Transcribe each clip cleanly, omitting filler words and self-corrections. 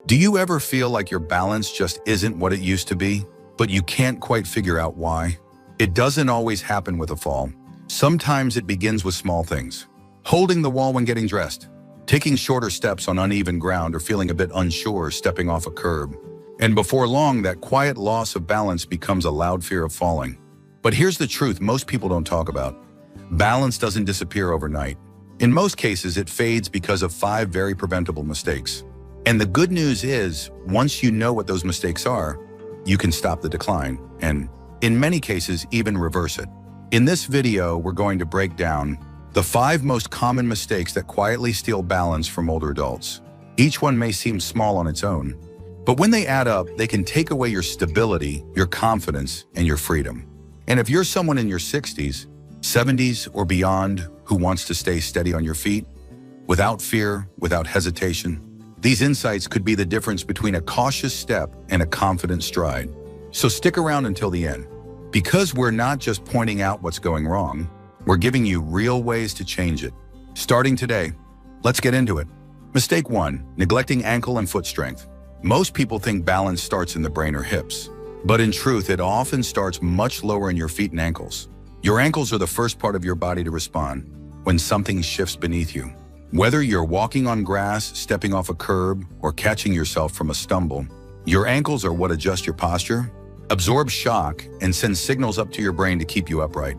Do you ever feel like your balance just isn't what it used to be, but you can't quite figure out why? It doesn't always happen with a fall. Sometimes it begins with small things. Holding the wall when getting dressed, taking shorter steps on uneven ground, or feeling a bit unsure stepping off a curb. And before long, that quiet loss of balance becomes a loud fear of falling. But here's the truth most people don't talk about. Balance doesn't disappear overnight. In most cases, it fades because of 5 very preventable mistakes. And the good news is, once you know what those mistakes are, you can stop the decline and, in many cases, even reverse it. In this video, we're going to break down the 5 most common mistakes that quietly steal balance from older adults. Each one may seem small on its own, but when they add up, they can take away your stability, your confidence, and your freedom. And if you're someone in your 60s, 70s, or beyond who wants to stay steady on your feet, without fear, without hesitation, these insights could be the difference between a cautious step and a confident stride. So stick around until the end, because we're not just pointing out what's going wrong, we're giving you real ways to change it. Starting today, let's get into it. Mistake 1, neglecting ankle and foot strength. Most people think balance starts in the brain or hips, but in truth, it often starts much lower in your feet and ankles. Your ankles are the first part of your body to respond when something shifts beneath you. Whether you're walking on grass, stepping off a curb, or catching yourself from a stumble, your ankles are what adjust your posture, absorb shock, and send signals up to your brain to keep you upright.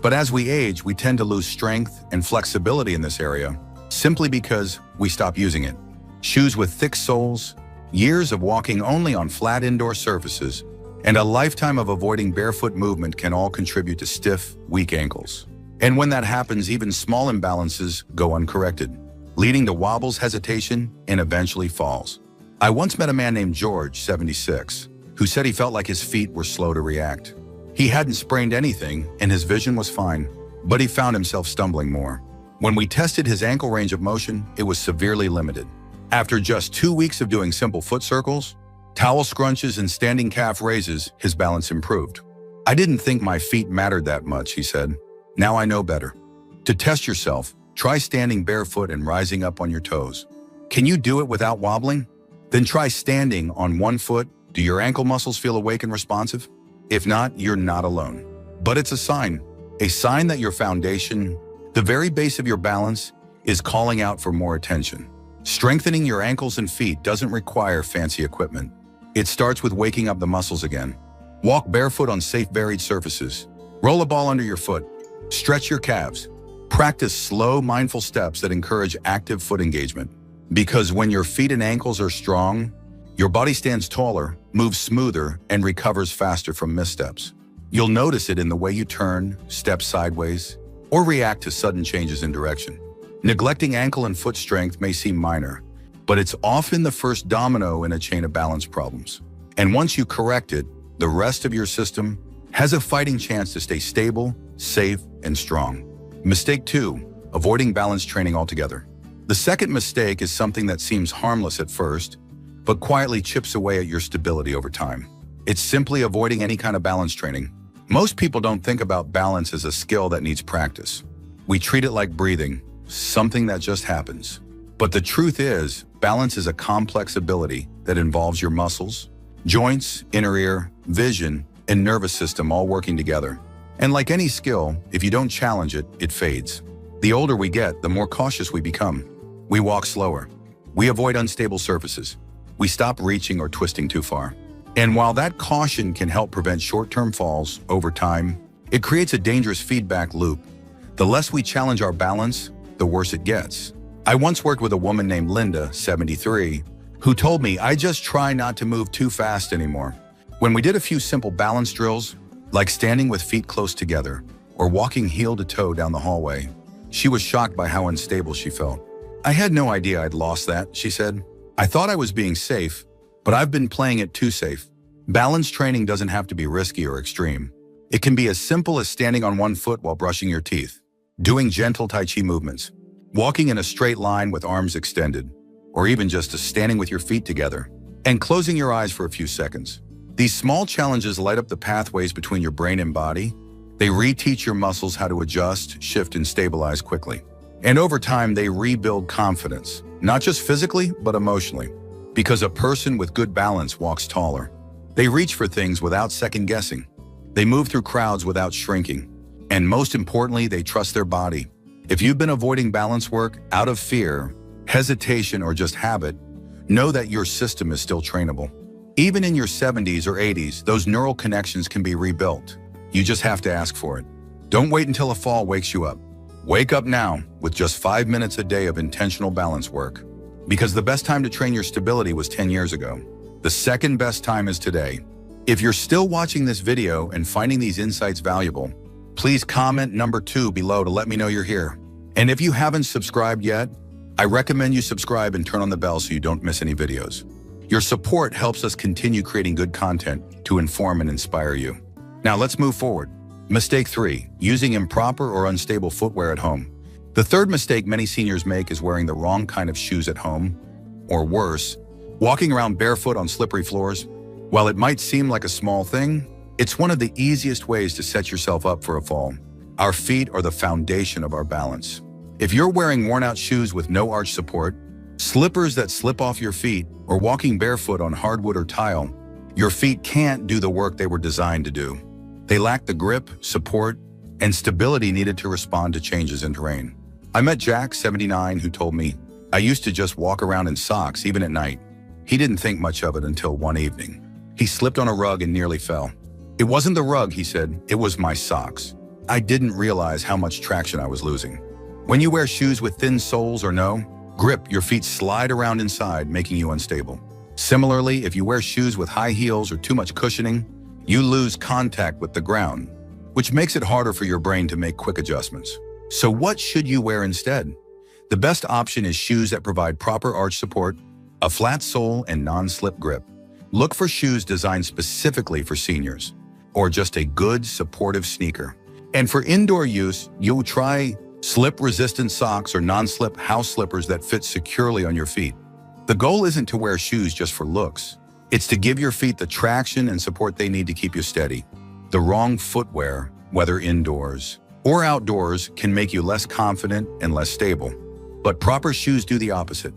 But as we age, we tend to lose strength and flexibility in this area simply because we stop using it. Shoes with thick soles, years of walking only on flat indoor surfaces, and a lifetime of avoiding barefoot movement can all contribute to stiff, weak ankles. And when that happens, even small imbalances go uncorrected, leading to wobbles, hesitation, and eventually falls. I once met a man named George, 76, who said he felt like his feet were slow to react. He hadn't sprained anything and his vision was fine, but he found himself stumbling more. When we tested his ankle range of motion, it was severely limited. After just 2 weeks of doing simple foot circles, towel scrunches, and standing calf raises, his balance improved. "I didn't think my feet mattered that much," he said. "Now I know better." To test yourself, try standing barefoot and rising up on your toes. Can you do it without wobbling? Then try standing on one foot. Do your ankle muscles feel awake and responsive? If not, you're not alone. But it's a sign that your foundation, the very base of your balance, is calling out for more attention. Strengthening your ankles and feet doesn't require fancy equipment. It starts with waking up the muscles again. Walk barefoot on safe, varied surfaces. Roll a ball under your foot. Stretch your calves. Practice slow, mindful steps that encourage active foot engagement. Because when your feet and ankles are strong, your body stands taller, moves smoother, and recovers faster from missteps. You'll notice it in the way you turn, step sideways, or react to sudden changes in direction. Neglecting ankle and foot strength may seem minor, but it's often the first domino in a chain of balance problems. And once you correct it, the rest of your system has a fighting chance to stay stable, safe, and strong. Mistake 2, avoiding balance training altogether. The second mistake is something that seems harmless at first, but quietly chips away at your stability over time. It's simply avoiding any kind of balance training. Most people don't think about balance as a skill that needs practice. We treat it like breathing, something that just happens. But the truth is, balance is a complex ability that involves your muscles, joints, inner ear, vision, and nervous system all working together. And like any skill, if you don't challenge it, it fades. The older we get, the more cautious we become. We walk slower. We avoid unstable surfaces. We stop reaching or twisting too far. And while that caution can help prevent short-term falls, over time, it creates a dangerous feedback loop. The less we challenge our balance, the worse it gets. I once worked with a woman named Linda, 73, who told me, "I just try not to move too fast anymore." When we did a few simple balance drills, like standing with feet close together or walking heel to toe down the hallway, she was shocked by how unstable she felt. "I had no idea I'd lost that," she said. "I thought I was being safe, but I've been playing it too safe." Balance training doesn't have to be risky or extreme. It can be as simple as standing on one foot while brushing your teeth, doing gentle Tai Chi movements, walking in a straight line with arms extended, or even just standing with your feet together and closing your eyes for a few seconds. These small challenges light up the pathways between your brain and body. They reteach your muscles how to adjust, shift, and stabilize quickly. And over time, they rebuild confidence, not just physically, but emotionally. Because a person with good balance walks taller. They reach for things without second guessing. They move through crowds without shrinking. And most importantly, they trust their body. If you've been avoiding balance work out of fear, hesitation, or just habit, know that your system is still trainable. Even in your 70s or 80s, those neural connections can be rebuilt. You just have to ask for it. Don't wait until a fall wakes you up. Wake up now with just 5 minutes a day of intentional balance work. Because the best time to train your stability was 10 years ago. The second best time is today. If you're still watching this video and finding these insights valuable, please comment number 2 below to let me know you're here. And if you haven't subscribed yet, I recommend you subscribe and turn on the bell so you don't miss any videos. Your support helps us continue creating good content to inform and inspire you. Now let's move forward. Mistake 3, using improper or unstable footwear at home. The third mistake many seniors make is wearing the wrong kind of shoes at home, or worse, walking around barefoot on slippery floors. While it might seem like a small thing, it's one of the easiest ways to set yourself up for a fall. Our feet are the foundation of our balance. If you're wearing worn-out shoes with no arch support, slippers that slip off your feet, or walking barefoot on hardwood or tile, your feet can't do the work they were designed to do. They lack the grip, support, and stability needed to respond to changes in terrain. I met Jack, 79, who told me, "I used to just walk around in socks, even at night." He didn't think much of it until one evening. He slipped on a rug and nearly fell. "It wasn't the rug," he said, "it was my socks. I didn't realize how much traction I was losing." When you wear shoes with thin soles or no grip, your feet slide around inside, making you unstable. Similarly, if you wear shoes with high heels or too much cushioning, you lose contact with the ground, which makes it harder for your brain to make quick adjustments. So what should you wear instead? The best option is shoes that provide proper arch support, a flat sole, and non-slip grip. Look for shoes designed specifically for seniors, or just a good, supportive sneaker. And for indoor use, you'll try slip-resistant socks or non-slip house slippers that fit securely on your feet. The goal isn't to wear shoes just for looks. It's to give your feet the traction and support they need to keep you steady. The wrong footwear, whether indoors or outdoors, can make you less confident and less stable. But proper shoes do the opposite.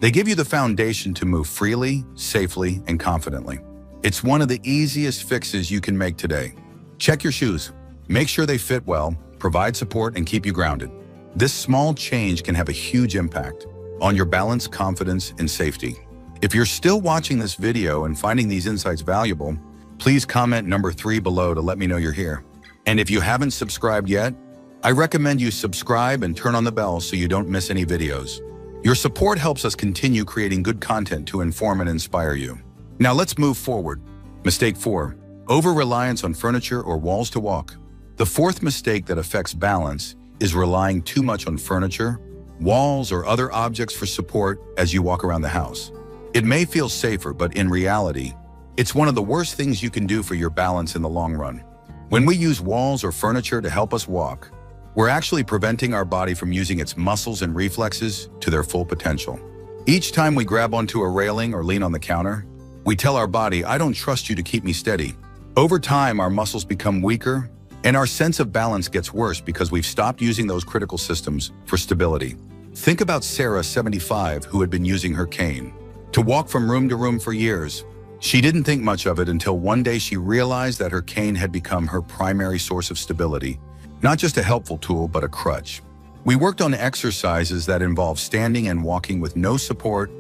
They give you the foundation to move freely, safely, and confidently. It's one of the easiest fixes you can make today. Check your shoes. Make sure they fit well, provide support, and keep you grounded. This small change can have a huge impact on your balance, confidence, and safety. If you're still watching this video and finding these insights valuable, please comment number 3 below to let me know you're here. And if you haven't subscribed yet, I recommend you subscribe and turn on the bell so you don't miss any videos. Your support helps us continue creating good content to inform and inspire you. Now let's move forward. Mistake 4, over-reliance on furniture or walls to walk. The fourth mistake that affects balance is relying too much on furniture, walls, or other objects for support as you walk around the house. It may feel safer, but in reality, it's one of the worst things you can do for your balance in the long run. When we use walls or furniture to help us walk, we're actually preventing our body from using its muscles and reflexes to their full potential. Each time we grab onto a railing or lean on the counter, we tell our body, "I don't trust you to keep me steady." Over time, our muscles become weaker, and our sense of balance gets worse because we've stopped using those critical systems for stability. Think about Sarah, 75, who had been using her cane to walk from room to room for years. She didn't think much of it until one day she realized that her cane had become her primary source of stability, not just a helpful tool, but a crutch. We worked on exercises that involved standing and walking with no support,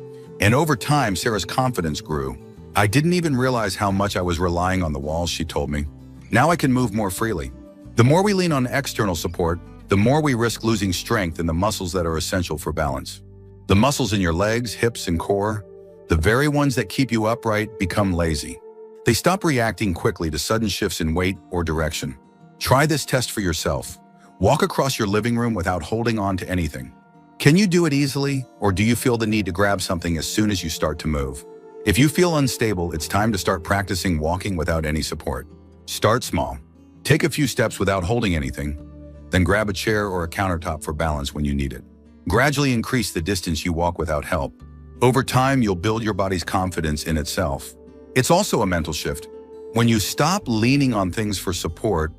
and over time, Sarah's confidence grew. "I didn't even realize how much I was relying on the walls," she told me. "Now I can move more freely." The more we lean on external support, the more we risk losing strength in the muscles that are essential for balance. The muscles in your legs, hips, and core, the very ones that keep you upright, become lazy. They stop reacting quickly to sudden shifts in weight or direction. Try this test for yourself. Walk across your living room without holding on to anything. Can you do it easily, or do you feel the need to grab something as soon as you start to move? If you feel unstable, it's time to start practicing walking without any support. Start small. Take a few steps without holding anything, then grab a chair or a countertop for balance when you need it. Gradually increase the distance you walk without help. Over time, you'll build your body's confidence in itself. It's also a mental shift. When you stop leaning on things for support,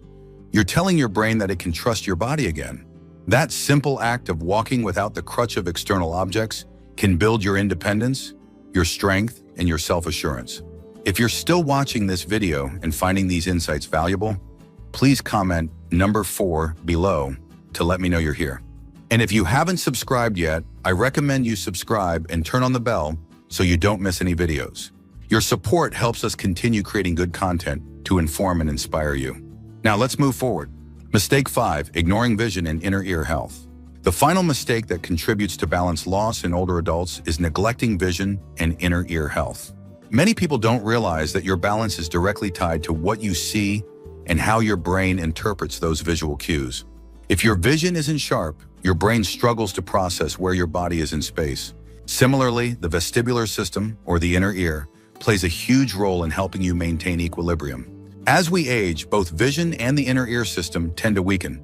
you're telling your brain that it can trust your body again. That simple act of walking without the crutch of external objects can build your independence, your strength, and your self-assurance. If you're still watching this video and finding these insights valuable, please comment number 4 below to let me know you're here. And if you haven't subscribed yet, I recommend you subscribe and turn on the bell so you don't miss any videos. Your support helps us continue creating good content to inform and inspire you. Now let's move forward. Mistake 5, ignoring vision and inner ear health. The final mistake that contributes to balance loss in older adults is neglecting vision and inner ear health. Many people don't realize that your balance is directly tied to what you see and how your brain interprets those visual cues. If your vision isn't sharp, your brain struggles to process where your body is in space. Similarly, the vestibular system, or the inner ear, plays a huge role in helping you maintain equilibrium. As we age, both vision and the inner ear system tend to weaken,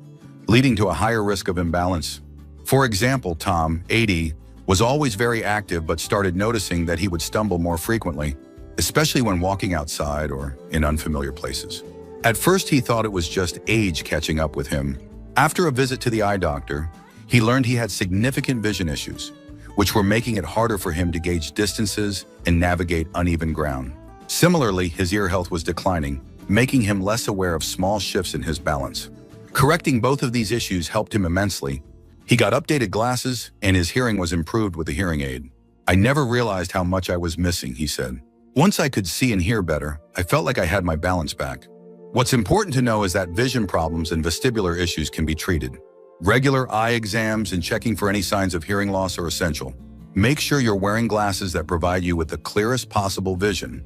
leading to a higher risk of imbalance. For example, Tom, 80, was always very active but started noticing that he would stumble more frequently, especially when walking outside or in unfamiliar places. At first, he thought it was just age catching up with him. After a visit to the eye doctor, he learned he had significant vision issues, which were making it harder for him to gauge distances and navigate uneven ground. Similarly, his ear health was declining, making him less aware of small shifts in his balance. Correcting both of these issues helped him immensely. He got updated glasses, and his hearing was improved with a hearing aid. "I never realized how much I was missing," he said. "Once I could see and hear better, I felt like I had my balance back." What's important to know is that vision problems and vestibular issues can be treated. Regular eye exams and checking for any signs of hearing loss are essential. Make sure you're wearing glasses that provide you with the clearest possible vision.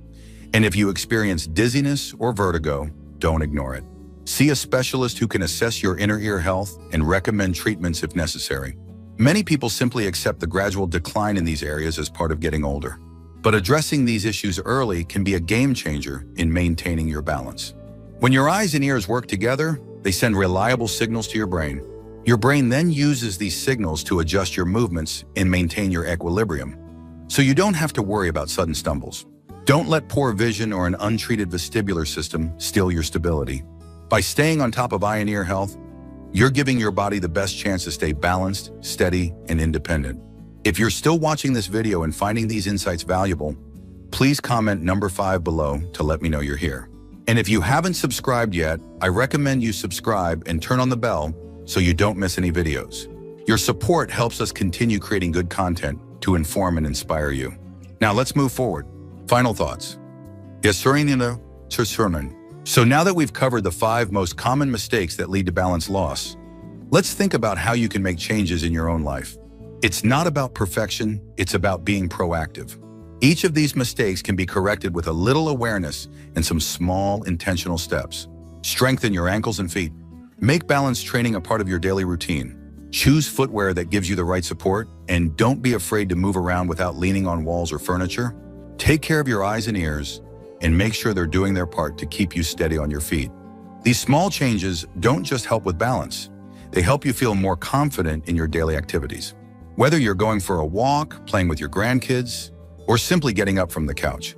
And if you experience dizziness or vertigo, don't ignore it. See a specialist who can assess your inner ear health and recommend treatments if necessary. Many people simply accept the gradual decline in these areas as part of getting older. But addressing these issues early can be a game changer in maintaining your balance. When your eyes and ears work together, they send reliable signals to your brain. Your brain then uses these signals to adjust your movements and maintain your equilibrium, so you don't have to worry about sudden stumbles. Don't let poor vision or an untreated vestibular system steal your stability. By staying on top of eye and ear health, you're giving your body the best chance to stay balanced, steady, and independent. If you're still watching this video and finding these insights valuable, please comment number 5 below to let me know you're here. And if you haven't subscribed yet, I recommend you subscribe and turn on the bell so you don't miss any videos. Your support helps us continue creating good content to inform and inspire you. Now let's move forward. Final thoughts. So now that we've covered the 5 most common mistakes that lead to balance loss, let's think about how you can make changes in your own life. It's not about perfection, it's about being proactive. Each of these mistakes can be corrected with a little awareness and some small, intentional steps. Strengthen your ankles and feet. Make balance training a part of your daily routine. Choose footwear that gives you the right support, and don't be afraid to move around without leaning on walls or furniture. Take care of your eyes and ears, and make sure they're doing their part to keep you steady on your feet. These small changes don't just help with balance, they help you feel more confident in your daily activities. Whether you're going for a walk, playing with your grandkids, or simply getting up from the couch,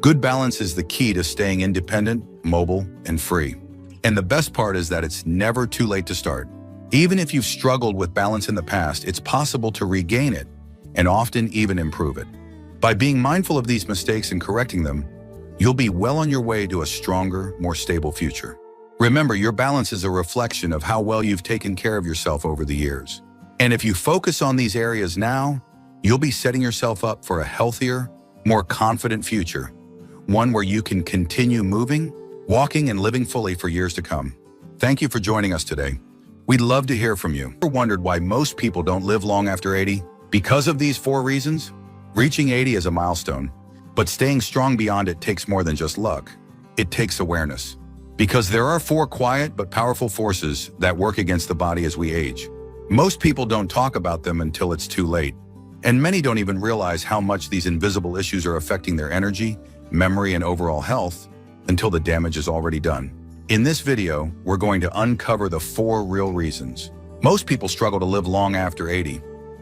good balance is the key to staying independent, mobile, and free. And the best part is that it's never too late to start. Even if you've struggled with balance in the past, it's possible to regain it and often even improve it. By being mindful of these mistakes and correcting them, you'll be well on your way to a stronger, more stable future. Remember, your balance is a reflection of how well you've taken care of yourself over the years. And if you focus on these areas now, you'll be setting yourself up for a healthier, more confident future, one where you can continue moving, walking, and living fully for years to come. Thank you for joining us today. We'd love to hear from you. Ever wondered why most people don't live long after 80? Because of these 4 reasons? Reaching 80 is a milestone, but staying strong beyond it takes more than just luck. It takes awareness. Because there are 4 quiet but powerful forces that work against the body as we age. Most people don't talk about them until it's too late. And many don't even realize how much these invisible issues are affecting their energy, memory, and overall health until the damage is already done. In this video, we're going to uncover the 4 real reasons most people struggle to live long after 80.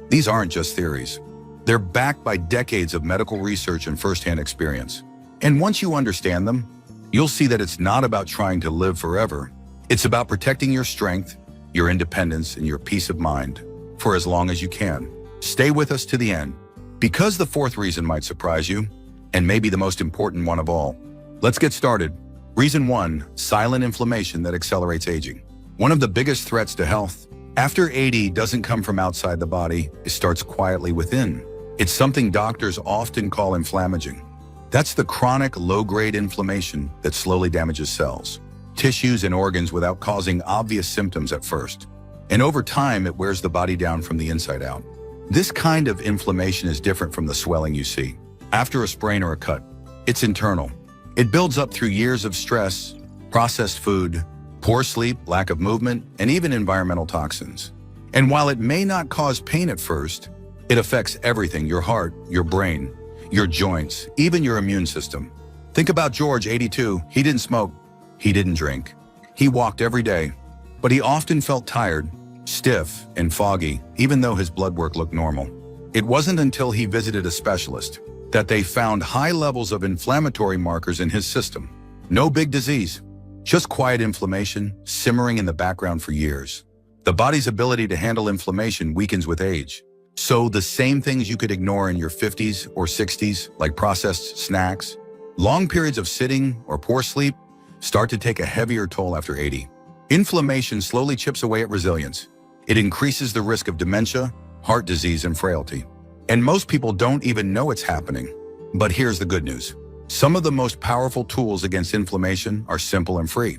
These aren't just theories. They're backed by decades of medical research and firsthand experience. And once you understand them, you'll see that it's not about trying to live forever. It's about protecting your strength, your independence, and your peace of mind for as long as you can. Stay with us to the end, Because the fourth reason might surprise you, and maybe the most important one of all. Let's get started. Reason 1, silent inflammation that accelerates aging. One of the biggest threats to health after 80 doesn't come from outside the body, it starts quietly within. It's something doctors often call inflammaging. That's the chronic low-grade inflammation that slowly damages cells, tissues, and organs without causing obvious symptoms at first. And over time, it wears the body down from the inside out. This kind of inflammation is different from the swelling you see after a sprain or a cut. It's internal. It builds up through years of stress, processed food, poor sleep, lack of movement, and even environmental toxins. And while it may not cause pain at first, it affects everything: your heart, your brain, your joints, even your immune system. Think about George, 82. He didn't smoke. He didn't drink. He walked every day, but he often felt tired, stiff, and foggy, even though his blood work looked normal. It wasn't until he visited a specialist that they found high levels of inflammatory markers in his system. No big disease, just quiet inflammation simmering in the background for years. The body's ability to handle inflammation weakens with age. So the same things you could ignore in your 50s or 60s, like processed snacks, long periods of sitting, or poor sleep, start to take a heavier toll after 80. Inflammation slowly chips away at resilience. It increases the risk of dementia, heart disease, and frailty. And most people don't even know it's happening. But here's the good news. Some of the most powerful tools against inflammation are simple and free.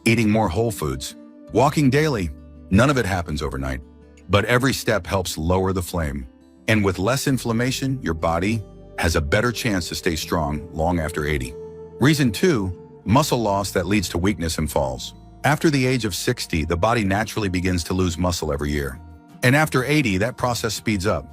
Eating more whole foods, walking daily. None of it happens overnight, but every step helps lower the flame. And with less inflammation, your body has a better chance to stay strong long after 80. Reason 2, muscle loss that leads to weakness and falls. After the age of 60, the body naturally begins to lose muscle every year. And after 80, that process speeds up.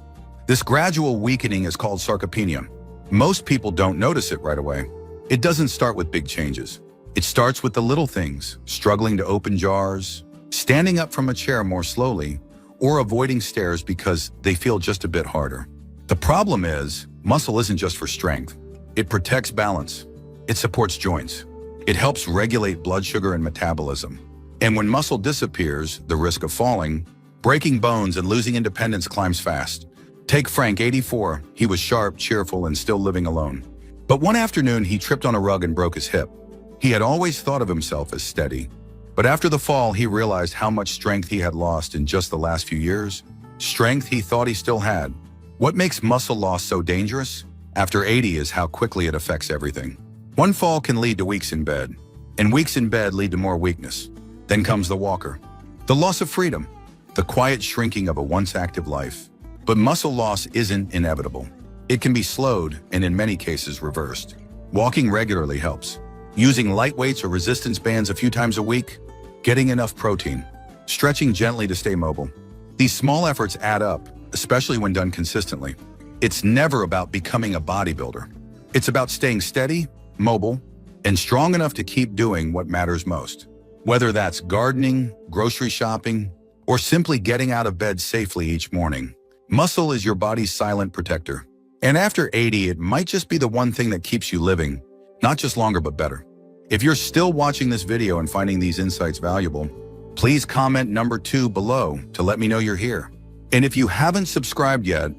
This gradual weakening is called sarcopenia. Most people don't notice it right away. It doesn't start with big changes. It starts with the little things: struggling to open jars, standing up from a chair more slowly, or avoiding stairs because they feel just a bit harder. The problem is, muscle isn't just for strength. It protects balance. It supports joints. It helps regulate blood sugar and metabolism. And when muscle disappears, the risk of falling, breaking bones, and losing independence climbs fast. Take Frank, 84. He was sharp, cheerful, and still living alone. But one afternoon, he tripped on a rug and broke his hip. He had always thought of himself as steady. But after the fall, he realized how much strength he had lost in just the last few years. Strength he thought he still had. What makes muscle loss so dangerous after 80 is how quickly it affects everything. One fall can lead to weeks in bed, and weeks in bed lead to more weakness. Then comes the walker. The loss of freedom, the quiet shrinking of a once active life. But muscle loss isn't inevitable. It can be slowed and in many cases reversed. Walking regularly helps. Using light weights or resistance bands a few times a week, getting enough protein, stretching gently to stay mobile. These small efforts add up, especially when done consistently. It's never about becoming a bodybuilder. It's about staying steady, mobile, and strong enough to keep doing what matters most. Whether that's gardening, grocery shopping, or simply getting out of bed safely each morning. Muscle is your body's silent protector. And after 80, it might just be the one thing that keeps you living, not just longer but better. If you're still watching this video and finding these insights valuable, please comment number 2 below to let me know you're here. And if you haven't subscribed yet,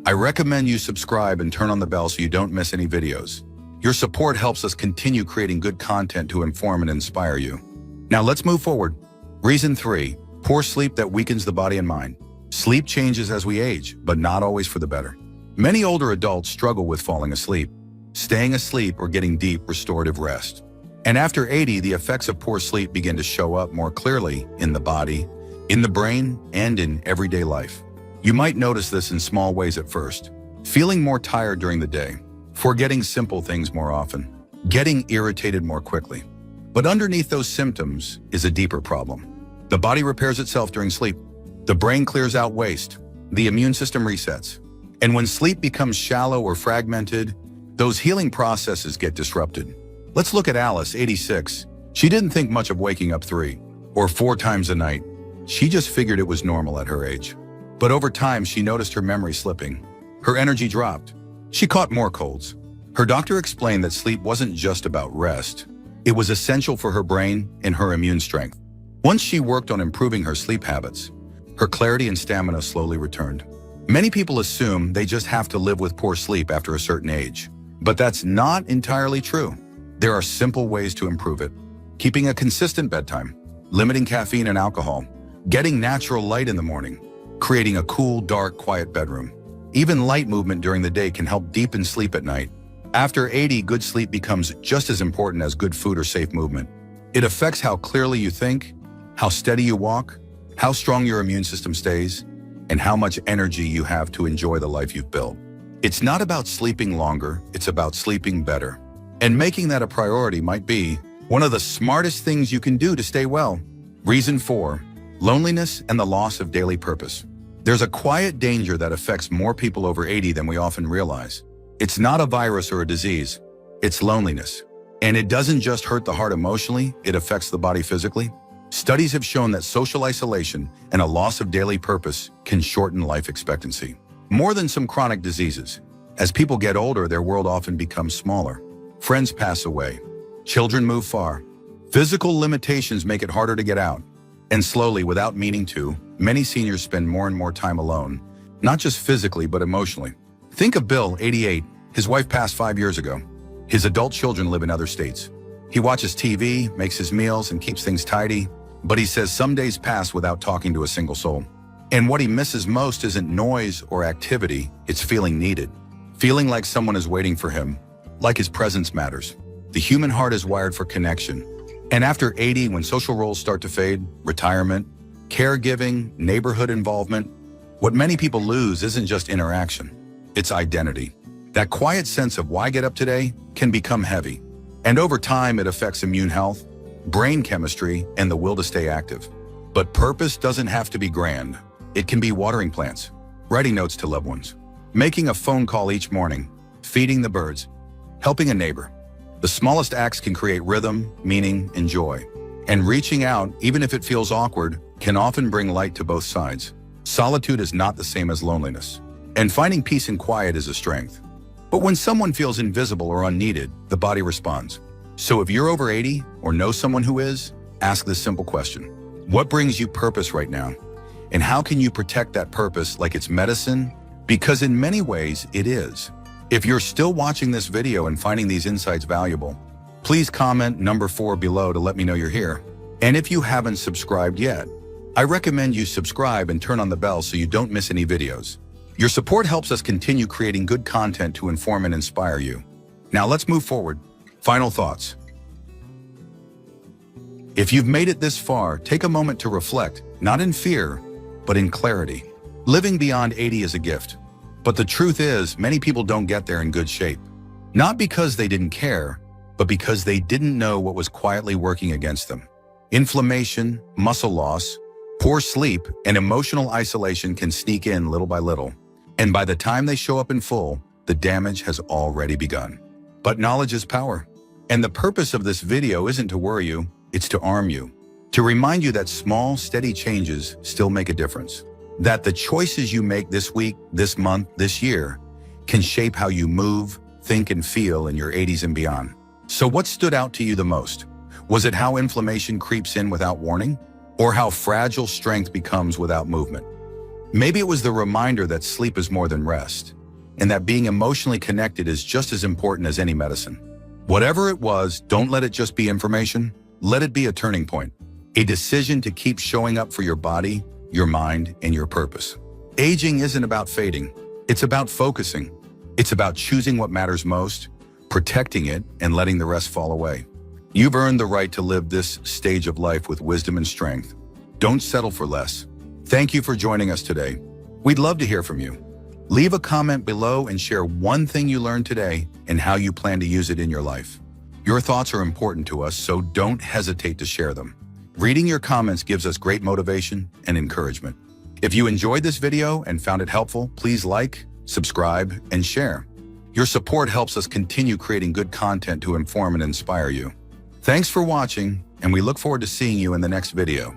I recommend you subscribe and turn on the bell so you don't miss any videos. Your support helps us continue creating good content to inform and inspire you. Now let's move forward. Reason 3, poor sleep that weakens the body and mind. Sleep changes as we age, but not always for the better. Many older adults struggle with falling asleep, staying asleep, or getting deep restorative rest. And after 80, the effects of poor sleep begin to show up more clearly in the body, in the brain, and in everyday life. You might notice this in small ways at first. Feeling more tired during the day, forgetting simple things more often, getting irritated more quickly. But underneath those symptoms is a deeper problem. The body repairs itself during sleep. The brain clears out waste. The immune system resets. And when sleep becomes shallow or fragmented, those healing processes get disrupted. Let's look at Alice, 86. She didn't think much of waking up 3 or 4 times a night. She just figured it was normal at her age. But over time, she noticed her memory slipping. Her energy dropped. She caught more colds. Her doctor explained that sleep wasn't just about rest. It was essential for her brain and her immune strength. Once she worked on improving her sleep habits, her clarity and stamina slowly returned. Many people assume they just have to live with poor sleep after a certain age, but that's not entirely true. There are simple ways to improve it. Keeping a consistent bedtime, limiting caffeine and alcohol, getting natural light in the morning, creating a cool, dark, quiet bedroom. Even light movement during the day can help deepen sleep at night. After 80, good sleep becomes just as important as good food or safe movement. It affects how clearly you think, how steady you walk, how strong your immune system stays, and how much energy you have to enjoy the life you've built. It's not about sleeping longer, it's about sleeping better. And making that a priority might be one of the smartest things you can do to stay well. Reason 4, loneliness and the loss of daily purpose. There's a quiet danger that affects more people over 80 than we often realize. It's not a virus or a disease, it's loneliness. And it doesn't just hurt the heart emotionally, it affects the body physically. Studies have shown that social isolation and a loss of daily purpose can shorten life expectancy. More than some chronic diseases. As people get older, their world often becomes smaller. Friends pass away. Children move far. Physical limitations make it harder to get out. And slowly, without meaning to, many seniors spend more and more time alone, not just physically, but emotionally. Think of Bill, 88. His wife passed 5 years ago. His adult children live in other states. He watches TV, makes his meals, and keeps things tidy, but he says some days pass without talking to a single soul. And what he misses most isn't noise or activity, it's feeling needed. Feeling like someone is waiting for him, like his presence matters. The human heart is wired for connection. And after 80, when social roles start to fade, retirement, caregiving, neighborhood involvement, what many people lose isn't just interaction, it's identity. That quiet sense of why get up today can become heavy. And over time, it affects immune health, brain chemistry, and the will to stay active. But purpose doesn't have to be grand. It can be watering plants, writing notes to loved ones, making a phone call each morning, feeding the birds, helping a neighbor. The smallest acts can create rhythm, meaning, and joy. And reaching out, even if it feels awkward, can often bring light to both sides. Solitude is not the same as loneliness. And finding peace and quiet is a strength. But when someone feels invisible or unneeded, the body responds. So if you're over 80 or know someone who is, ask this simple question. What brings you purpose right now? And how can you protect that purpose like it's medicine? Because in many ways, it is. If you're still watching this video and finding these insights valuable, please comment number 4 below to let me know you're here. And if you haven't subscribed yet, I recommend you subscribe and turn on the bell so you don't miss any videos. Your support helps us continue creating good content to inform and inspire you. Now let's move forward. Final thoughts. If you've made it this far, take a moment to reflect, not in fear, but in clarity. Living beyond 80 is a gift. But the truth is, many people don't get there in good shape. Not because they didn't care, but because they didn't know what was quietly working against them. Inflammation, muscle loss, poor sleep, and emotional isolation can sneak in little by little. And by the time they show up in full, the damage has already begun. But knowledge is power. And the purpose of this video isn't to worry you, it's to arm you. To remind you that small, steady changes still make a difference. That the choices you make this week, this month, this year can shape how you move, think, and feel in your 80s and beyond. So what stood out to you the most? Was it how inflammation creeps in without warning? Or how fragile strength becomes without movement? Maybe it was the reminder that sleep is more than rest, and that being emotionally connected is just as important as any medicine. Whatever it was, don't let it just be information. Let it be a turning point, a decision to keep showing up for your body, your mind, and your purpose. Aging isn't about fading. It's about focusing. It's about choosing what matters most, protecting it, and letting the rest fall away. You've earned the right to live this stage of life with wisdom and strength. Don't settle for less. Thank you for joining us today. We'd love to hear from you. Leave a comment below and share one thing you learned today and how you plan to use it in your life. Your thoughts are important to us, so don't hesitate to share them. Reading your comments gives us great motivation and encouragement. If you enjoyed this video and found it helpful, please like, subscribe, and share. Your support helps us continue creating good content to inform and inspire you. Thanks for watching, and we look forward to seeing you in the next video.